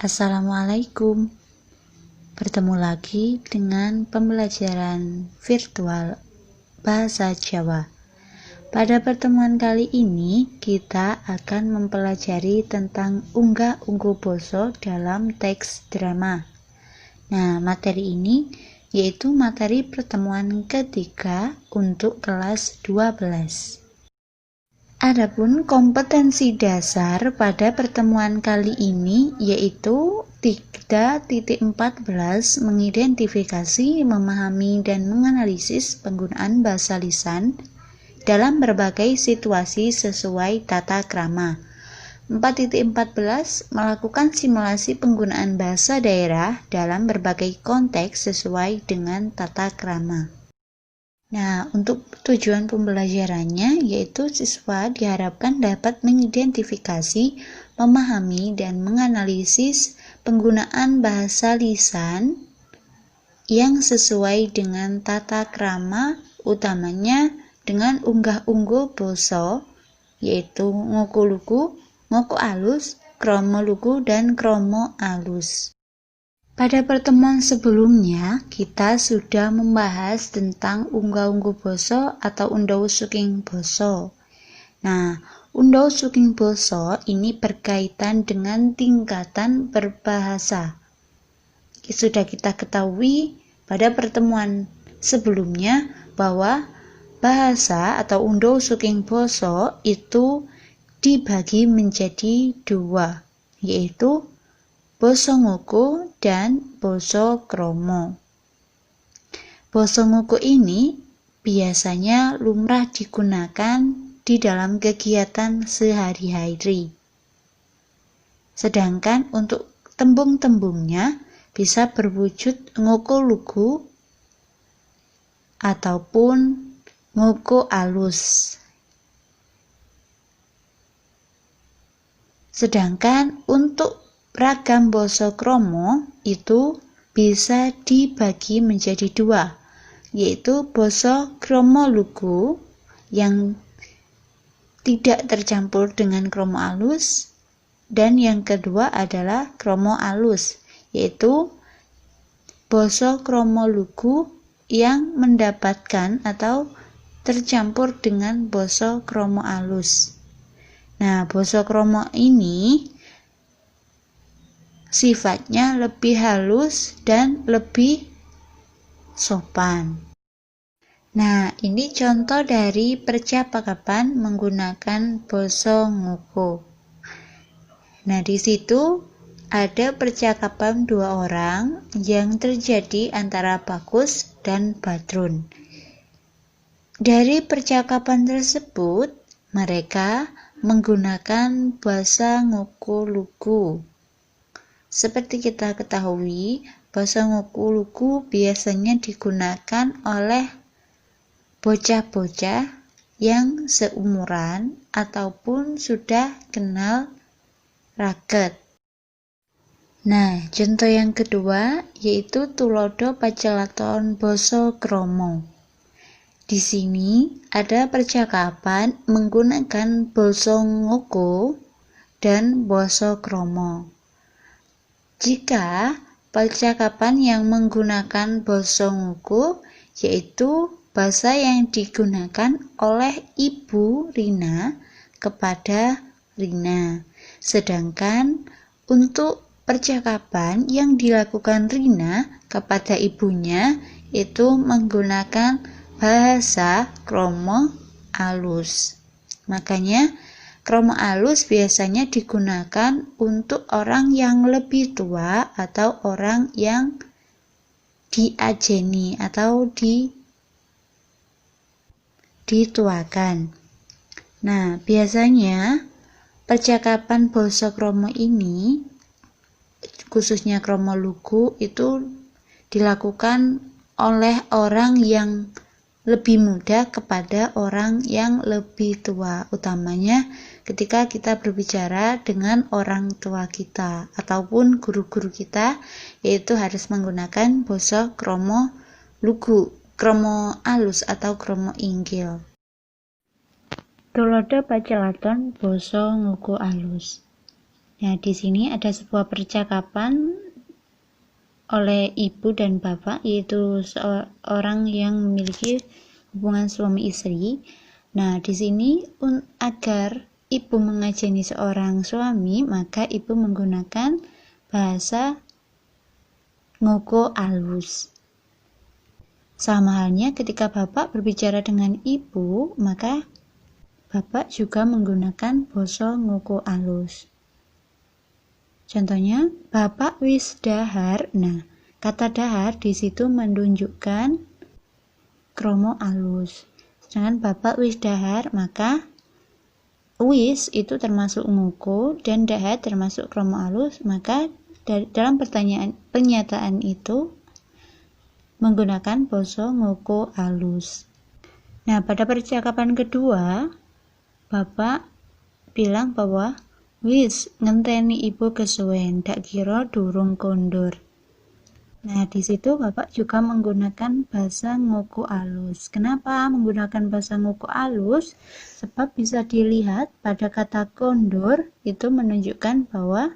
Assalamualaikum. Bertemu lagi dengan pembelajaran virtual Bahasa Jawa. Pada pertemuan kali ini, kita akan mempelajari tentang unggah-ungguh basa dalam teks drama. Nah, materi ini yaitu materi pertemuan ketiga untuk kelas 12. Adapun kompetensi dasar pada pertemuan kali ini yaitu 3.14 mengidentifikasi, memahami, dan menganalisis penggunaan bahasa lisan dalam berbagai situasi sesuai tata krama. 4.14 melakukan simulasi penggunaan bahasa daerah dalam berbagai konteks sesuai dengan tata krama. Nah, untuk tujuan pembelajarannya yaitu siswa diharapkan dapat mengidentifikasi, memahami, dan menganalisis penggunaan bahasa lisan yang sesuai dengan tata krama, utamanya dengan unggah-ungguh basa yaitu ngoko lugu, ngoko alus, kromo lugu, dan kromo alus. Pada pertemuan sebelumnya, kita sudah membahas tentang unggah-ungguh basa atau undhau suking basa. Nah, undhau suking basa ini berkaitan dengan tingkatan berbahasa. Sudah kita ketahui pada pertemuan sebelumnya bahwa bahasa atau undhau suking basa itu dibagi menjadi dua, yaitu basa ngoko dan basa kromo. Basa ngoko ini biasanya lumrah digunakan di dalam kegiatan sehari-hari. Sedangkan untuk tembung-tembungnya bisa berwujud ngoko lugu ataupun ngoko alus. Sedangkan untuk ragam basa kromo itu bisa dibagi menjadi dua, yaitu basa kromo lugu yang tidak tercampur dengan kromo alus, dan yang kedua adalah kromo alus, yaitu basa kromo lugu yang mendapatkan atau tercampur dengan basa kromo alus. Nah, basa kromo ini sifatnya lebih halus dan lebih sopan. Nah, ini contoh dari percakapan menggunakan basa ngoko. Nah, di situ ada percakapan dua orang yang terjadi antara Bagus dan Badrun. Dari percakapan tersebut, mereka menggunakan bahasa ngoko lugu. Seperti kita ketahui, bahasa ngoko lugu biasanya digunakan oleh bocah-bocah yang seumuran ataupun sudah kenal raket. Nah, contoh yang kedua yaitu tulodo pacelaton basa kromo. Di sini ada percakapan menggunakan basa ngoko dan basa kromo. Jika percakapan yang menggunakan basa ngoko yaitu bahasa yang digunakan oleh Ibu Rina kepada Rina. Sedangkan untuk percakapan yang dilakukan Rina kepada ibunya itu menggunakan bahasa kromo alus. Makanya kromo alus biasanya digunakan untuk orang yang lebih tua atau orang yang diajeni atau dituakan. Nah, biasanya percakapan basa kromo ini, khususnya kromo lugu, itu dilakukan oleh orang yang lebih muda kepada orang yang lebih tua, utamanya ketika kita berbicara dengan orang tua kita ataupun guru-guru kita, yaitu harus menggunakan basa kromo lugu, kromo alus atau kromo inggil. Tulodo pacelaton basa ngoko alus. Nah, di sini ada sebuah percakapan oleh ibu dan bapak, yaitu seorang yang memiliki hubungan suami istri. Nah, di sini agar ibu mengajeni seorang suami, maka ibu menggunakan bahasa ngoko alus. Sama halnya ketika bapak berbicara dengan ibu, maka bapak juga menggunakan basa ngoko alus. Contohnya, bapak wis dahar. Nah, kata dahar di situ menunjukkan kromo alus. Sedangkan bapak wis dahar, maka wis itu termasuk ngoko dan dahar termasuk kromo alus, maka dalam pernyataan itu menggunakan basa ngoko alus. Nah, pada percakapan kedua, bapak bilang bahwa wis ngenteni ibu kesuwen, dak kira durung kondur. Nah, di situ bapak juga menggunakan bahasa ngoko alus. Kenapa menggunakan bahasa ngoko alus? Sebab bisa dilihat pada kata kondur itu menunjukkan bahwa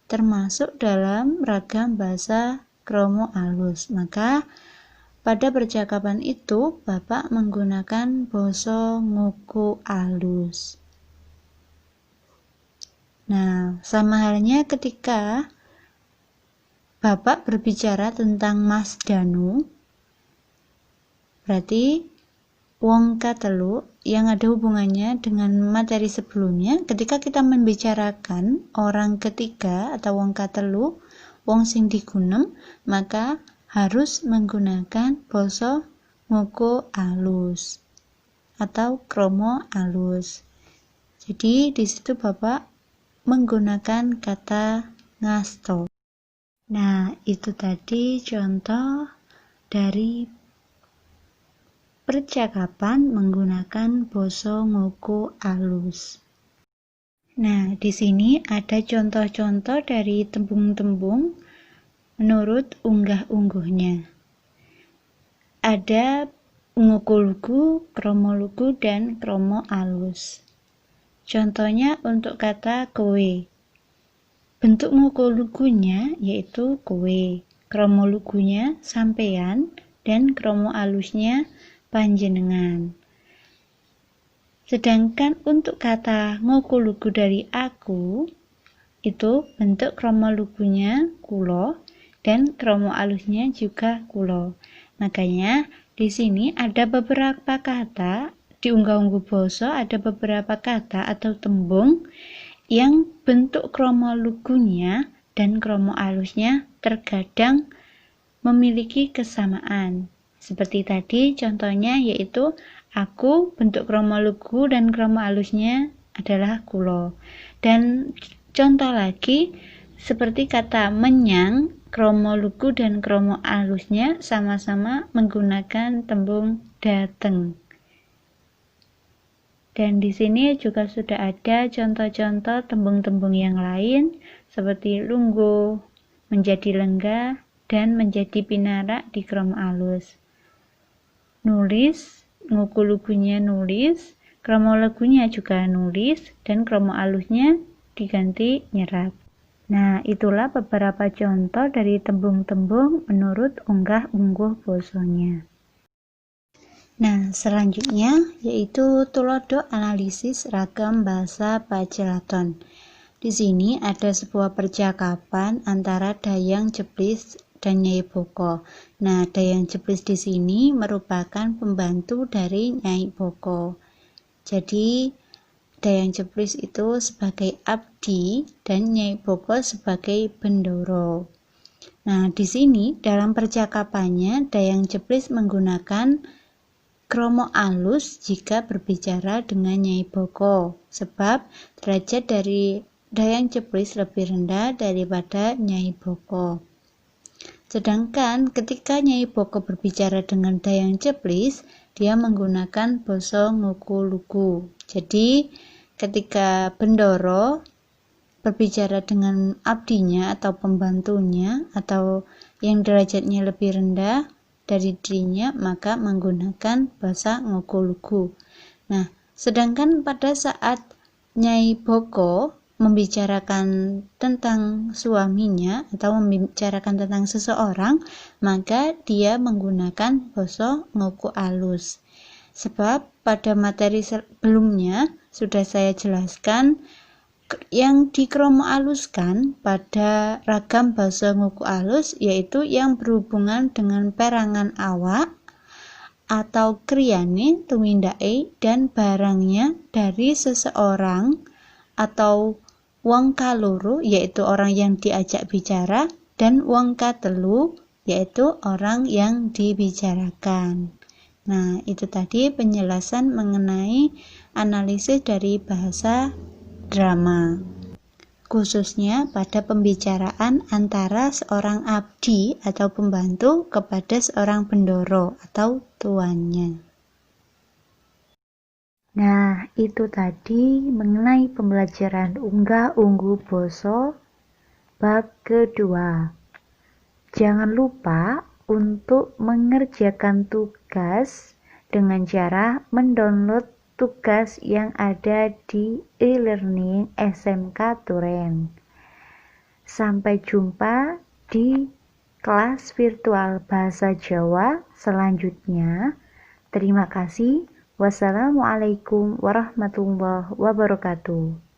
termasuk dalam ragam bahasa kromo alus. Maka pada percakapan itu bapak menggunakan basa ngoko alus. Nah, sama halnya ketika bapak berbicara tentang Mas Danu, berarti wong katelu yang ada hubungannya dengan materi sebelumnya. Ketika kita membicarakan orang ketiga atau wong katelu, wong sing digunem, maka harus menggunakan basa ngoko alus atau kromo alus. Jadi di situ bapak menggunakan kata ngasto. Nah, itu tadi contoh dari percakapan menggunakan basa ngoko alus. Nah, di sini ada contoh-contoh dari tembung-tembung menurut unggah-ungguhnya. Ada ngoko lugu, kromo lugu, dan kromo alus. Contohnya untuk kata kowe. Bentuk ngoko lugunya yaitu kowe, kromo lugunya sampean, dan kromo alusnya panjenengan. Sedangkan untuk kata ngoko lugu dari aku, itu bentuk kromo lugunya kulo dan kromo alusnya juga kulo. Makanya di sini ada beberapa kata di unggah-ungguh basa, ada beberapa kata atau tembung yang bentuk kromo lugunya dan kromo alusnya terkadang memiliki kesamaan. Seperti tadi contohnya yaitu aku, bentuk kromo lugu dan kromo alusnya adalah kulo. Dan contoh lagi seperti kata menyang, kromo lugu dan kromo alusnya sama-sama menggunakan tembung dateng. Dan di sini juga sudah ada contoh-contoh tembung-tembung yang lain seperti lungguh, menjadi lenggah, dan menjadi pinarak di kromo alus. Nulis, ngoko lugunya nulis, kromo lugunya juga nulis, dan kromo alusnya diganti nyerap. Nah, itulah beberapa contoh dari tembung-tembung menurut unggah-ungguh basanya. Nah, selanjutnya yaitu tulodo analisis ragam bahasa Pacelaton. Di sini ada sebuah percakapan antara Dayang Jeplis dan Nyai Boko. Nah, Dayang Jeplis di sini merupakan pembantu dari Nyai Boko. Jadi, Dayang Jeplis itu sebagai abdi dan Nyai Boko sebagai bendoro. Nah, di sini dalam percakapannya Dayang Jeplis menggunakan kromo alus jika berbicara dengan Nyai Boko, sebab derajat dari Dayang Jeplis lebih rendah daripada Nyai Boko. Sedangkan ketika Nyai Boko berbicara dengan Dayang Jeplis, dia menggunakan basa ngoko lugu. Jadi ketika bendoro berbicara dengan abdinya atau pembantunya atau yang derajatnya lebih rendah dari dirinya, maka menggunakan bahasa ngoko lugu. Nah, sedangkan pada saat Nyai Boko membicarakan tentang suaminya atau membicarakan tentang seseorang, maka dia menggunakan basa ngoko alus. Sebab pada materi sebelumnya sudah saya jelaskan yang dikromo aluskan pada ragam basa ngoko alus yaitu yang berhubungan dengan perangan awak atau kriyane tumindake dan barangnya dari seseorang atau wong kaloro yaitu orang yang diajak bicara dan wong katelu yaitu orang yang dibicarakan. Nah, itu tadi penjelasan mengenai analisis dari bahasa drama, khususnya pada pembicaraan antara seorang abdi atau pembantu kepada seorang bendoro atau tuannya. Nah, itu tadi mengenai pembelajaran unggah-ungguh basa bab kedua. Jangan lupa untuk mengerjakan tugas dengan cara mendownload tugas yang ada di e-learning SMK Turen. Sampai jumpa di kelas virtual bahasa Jawa selanjutnya. Terima kasih. Wassalamualaikum warahmatullahi wabarakatuh.